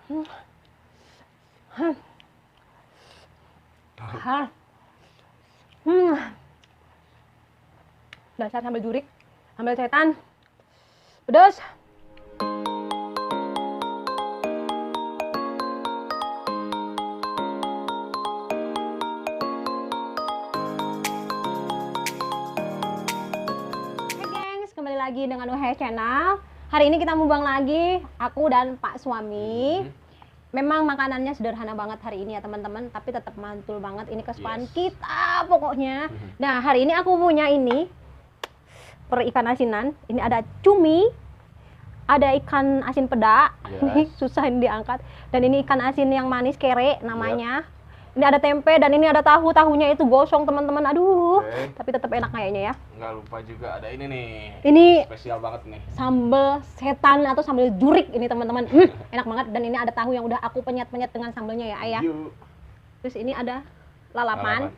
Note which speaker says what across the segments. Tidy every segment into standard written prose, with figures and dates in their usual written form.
Speaker 1: Dasar sambal jurik, sambal setan, pedas. Kembali lagi dengan UH Channel. Hari ini kita mukbang lagi, aku dan Pak Suami. Memang makanannya sederhana banget hari ini ya teman-teman, tapi tetap mantul banget. Ini kesukaan kita pokoknya. Nah, hari ini aku punya ini ikan asinan. Ini ada cumi, ada ikan asin peda. Ini susah ini diangkat. Dan ini ikan asin yang manis kere namanya. Ini ada tempe dan ini ada tahu, tahunya itu gosong teman-teman. Aduh, tapi tetap enak kayaknya ya.
Speaker 2: Nggak lupa juga ada ini nih.
Speaker 1: Ini
Speaker 2: spesial banget nih.
Speaker 1: Sambal setan atau sambal jurik ini teman-teman. Enak banget. Dan ini ada tahu yang udah aku penyet-penyet dengan sambalnya ya ayah. Terus ini ada lalapan.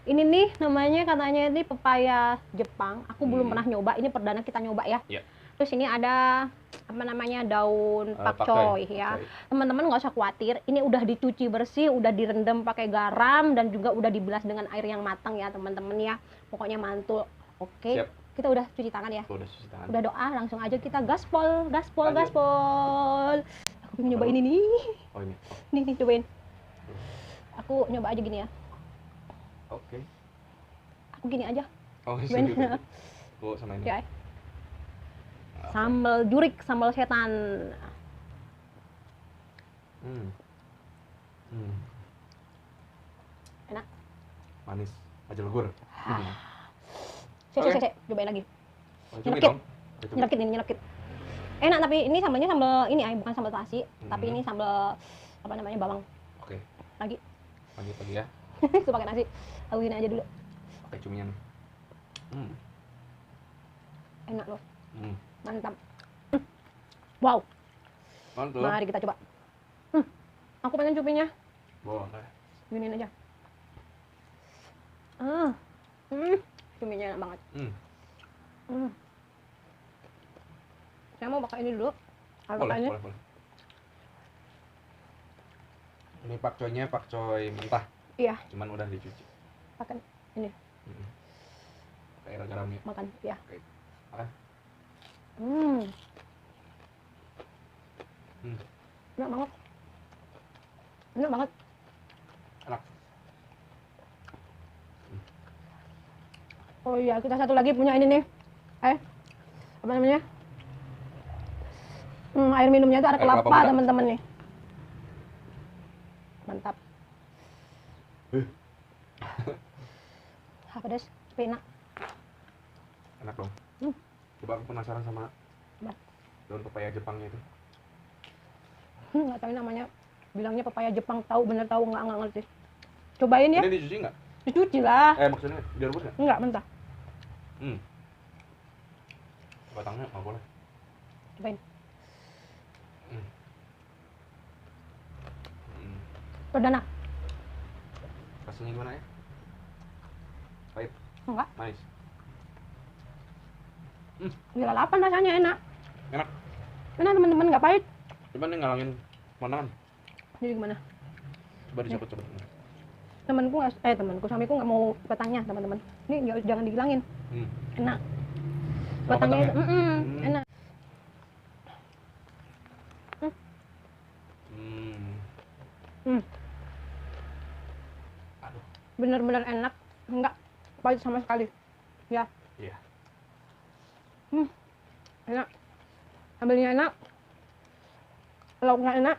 Speaker 1: Ini nih namanya katanya ini pepaya Jepang. Aku belum pernah nyoba. Ini perdana kita nyoba ya. Terus ini ada apa namanya daun pakcoy ya. Teman-teman nggak usah khawatir, ini udah dicuci bersih, udah direndam pakai garam dan juga udah dibilas dengan air yang matang ya teman-teman ya. Pokoknya mantul. Oke. Kita udah cuci tangan ya.
Speaker 2: Udah cuci tangan.
Speaker 1: Udah doa, langsung aja kita gaspol. Aku pengen nyoba ini nih.
Speaker 2: Oh ini.
Speaker 1: Nih cobain. Aku nyoba aja gini ya.
Speaker 2: Oke.
Speaker 1: Aku gini aja.
Speaker 2: Oh gitu. Oh sama ini.
Speaker 1: Ya. Sambal jurik, sambal setan. Enak.
Speaker 2: Manis, aja legur.
Speaker 1: Cek, cobain lagi. Nyelekit ini, nyelekit. Enak tapi ini sambalnya sambal ini bukan sambal terasi, tapi ini sambal apa namanya bawang.
Speaker 2: Oke.
Speaker 1: Lagi
Speaker 2: ya.
Speaker 1: Itu pakai nasi. Aku gini aja dulu.
Speaker 2: Pakai cuminya nih.
Speaker 1: Enak loh. Mantap. Wow.
Speaker 2: Mantap.
Speaker 1: Mari kita coba. Aku pengen cupinya.
Speaker 2: Boleh.
Speaker 1: Giniin aja. Cuminya enak banget. Saya mau pakai ini dulu.
Speaker 2: Boleh. Ini pakcoynya pakcoy mentah.
Speaker 1: Iya.
Speaker 2: Cuman udah dicuci.
Speaker 1: Makan ini.
Speaker 2: Pakai garamnya.
Speaker 1: Makan, ya.
Speaker 2: Oke. Makan.
Speaker 1: Enak banget. Enak banget.
Speaker 2: Enak.
Speaker 1: Oh iya, kita satu lagi punya ini nih. Apa namanya? Air minumnya itu ada kelapa teman-teman nih. Mantap. Pedas, tapi enak.
Speaker 2: Enak dong. Coba aku penasaran sama daun pepaya Jepangnya itu.
Speaker 1: Nggak tahu namanya. Bilangnya pepaya Jepang, tahu bener tahu nggak ngerti. Cobain ya.
Speaker 2: Ini dicuci nggak?
Speaker 1: Dicuci lah.
Speaker 2: Maksudnya direbus nggak?
Speaker 1: Enggak, mentah.
Speaker 2: Batangnya nggak boleh.
Speaker 1: Cobain. Perdana.
Speaker 2: Rasanya gimana ya? Pahit?
Speaker 1: Enggak.
Speaker 2: Manis?
Speaker 1: Ini lalapan rasanya enak.
Speaker 2: Enak?
Speaker 1: Enak teman-teman, nggak pahit.
Speaker 2: Coba nih ngalangin pemandangan.
Speaker 1: Jadi gimana?
Speaker 2: Coba dicopot coba.
Speaker 1: Temanku suamiku nggak mau batangnya teman-teman. Ini jangan dihilangin. Enak. Batangnya itu, enak.
Speaker 2: Aduh.
Speaker 1: Bener-bener enak, enggak pahit sama sekali. Ya.
Speaker 2: Iya.
Speaker 1: Enak. Sambalnya enak. Lauknya enak.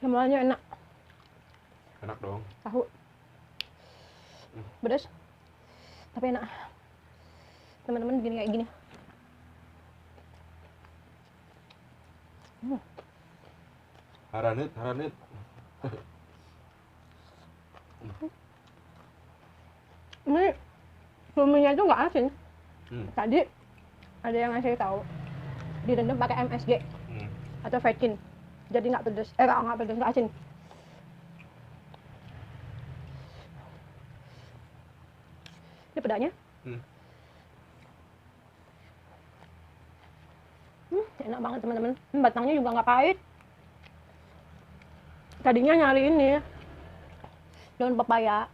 Speaker 1: Sambalnya enak.
Speaker 2: Enak dong.
Speaker 1: Tahu. Pedas. Tapi enak. Teman-teman begini kayak gini.
Speaker 2: Haranit.
Speaker 1: Ini cuminya itu nggak asin. Tadi ada yang ngasih tahu direndam pakai MSG atau Vetkin, jadi nggak pedas. Nggak pedas, nggak asin. Ini pedanya. enak banget teman-teman. Batangnya juga nggak pahit. Tadinya nyari ini daun pepaya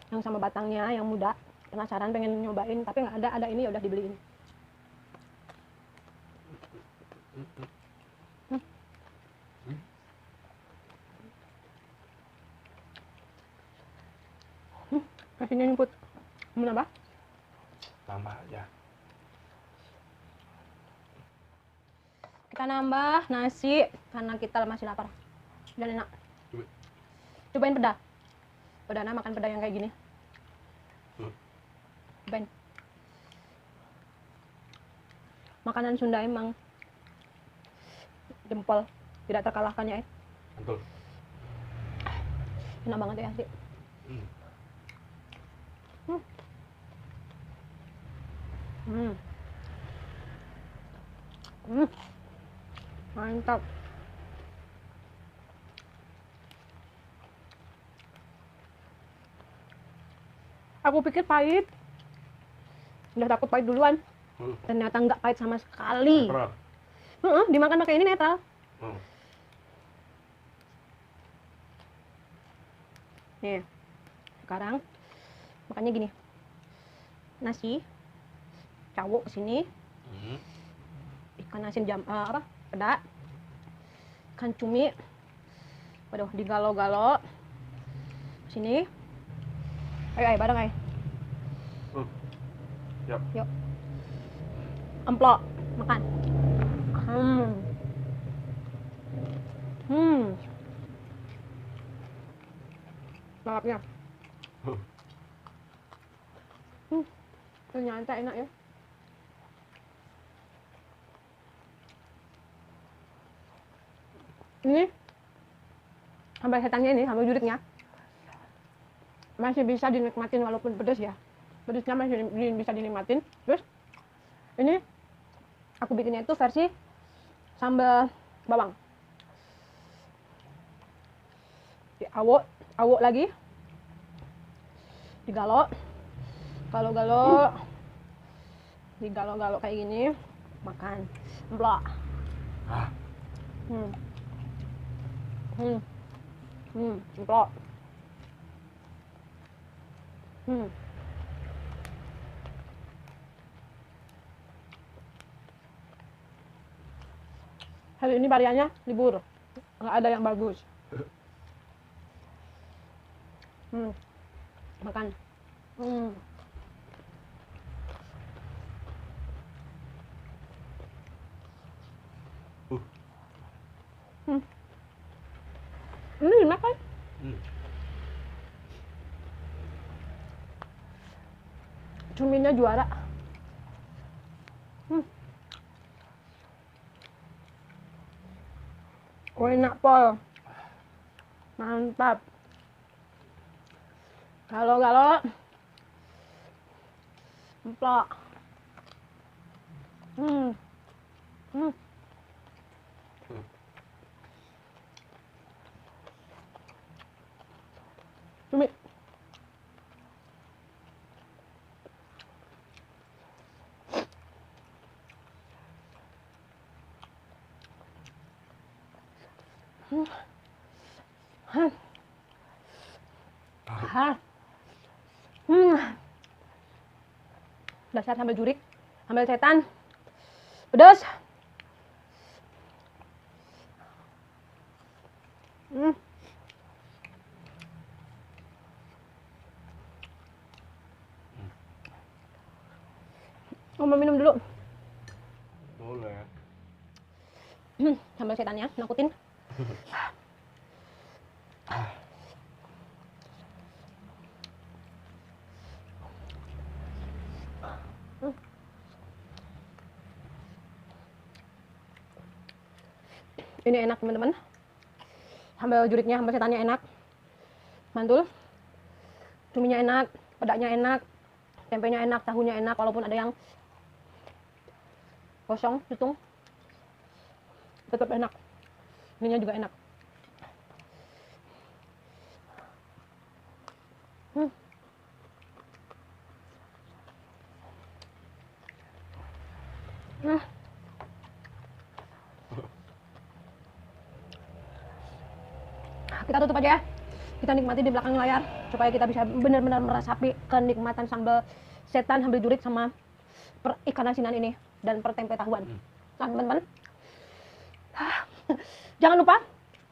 Speaker 1: yang sama batangnya yang muda. Penasaran pengen nyobain, tapi nggak ada. Ada ini ya udah dibeliin. Kasihnya nyemput. Mau nambah?
Speaker 2: Tambah aja.
Speaker 1: Kita nambah nasi karena kita masih lapar dan enak. Cobain peda. Perdana makan peda yang kayak gini. Cobain. Makanan Sunda emang jempol, tidak terkalahkan ya.
Speaker 2: Betul.
Speaker 1: Enak banget ya sih. Mantap. Aku pikir pahit. Udah takut pahit duluan. Ternyata nggak pahit sama sekali. Dimakan pakai ini netral. Nih, sekarang makannya gini. Nasi, cawuk kesini, ikan asin peda, ikan cumi, waduh digalo-galo, sini, ayo bareng ayo.
Speaker 2: Yap.
Speaker 1: Yuk, emplok, makan. Lalapnya. Ternyata enak ya. Ini sambal setannya ini, sambal juriknya masih bisa dinikmatin walaupun pedas ya. Pedasnya masih bisa dinikmatin. Terus ini aku bikinnya itu versi sambal bawang. Awok lagi. Digalo. Digalo-galo kayak gini, makan. Emplok. Emplok. Hari ini variannya libur, nggak ada yang bagus. Makan. Ini dimakan. Cuminya juara. Enak pol. Mantap. Galo-galo. Emplok. Cumi. Dasar sambal jurik, sambal setan, pedas. Mau minum dulu.
Speaker 2: Boleh.
Speaker 1: Sambal setannya nakutin. Ini enak teman-teman. Sambal juriknya, sambal setannya enak. Mantul. Cuminya enak, pedanya enak, tempenya enak, tahunya enak walaupun ada yang kosong, tutung. Tetap enak. Ininya juga enak. kita tutup aja ya. Kita nikmati di belakang layar supaya kita bisa benar-benar merasapi kenikmatan sambal setan, sambal jurik sama ikan asinan ini dan tempe tahuan. Nah, teman-teman, jangan lupa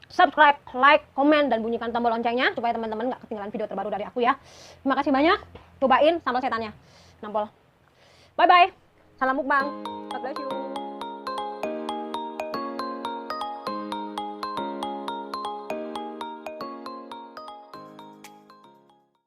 Speaker 1: subscribe, like, komen, dan bunyikan tombol loncengnya supaya teman-teman nggak ketinggalan video terbaru dari aku ya. Terima kasih banyak. Cobain sambal setannya. Nampol. Bye-bye. Salam mukbang.